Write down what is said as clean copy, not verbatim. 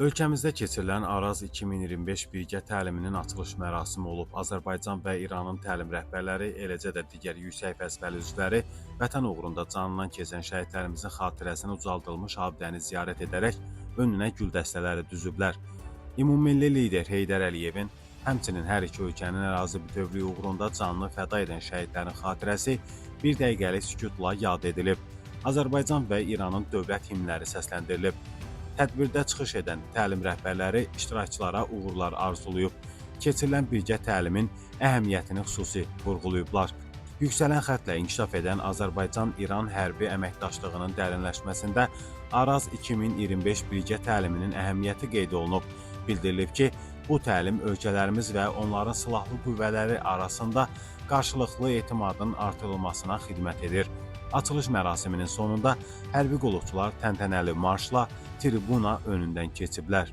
Ölkəmizdə keçirilən Araz 2025 birgə təliminin açılış mərasimi olub. Azərbaycan və İranın təlim rəhbərləri, eləcə də digər yüksək vəzifəli üzvləri vətən uğrunda canından keçən şəhidlərimizin xatirəsinə ucaldılmış abidəni ziyarət edərək önünə gül dəstələri düzüblər. Ümummilli lider Heydər Əliyevin, həmçinin hər iki ölkənin ərazi bütövlüyü uğrunda canını fəda edən şəhidlərin xatirəsi bir dəqiqəlik sükutla yad edilib. Azərbaycan və İranın dövlət himnləri səsləndirilib. Tədbirdə çıxış edən təlim rəhbərləri iştirakçılara uğurlar arzulayıb. Keçirilən birgə təlimin əhəmiyyətini xüsusi vurğulayıblar. Yüksələn xəttlə inkişaf edən Azərbaycan-İran hərbi əməkdaşlığının dərinləşməsində Araz 2025 birgə təliminin əhəmiyyəti qeyd olunub. Bildirilib ki, bu təlim ölkələrimiz və onların silahlı qüvvələri arasında qarşılıqlı etimadın artırılmasına xidmət edir. Açılış mərasiminin sonunda hərbi qulluqçular təntənəli marşla tribuna önündən keçiblər.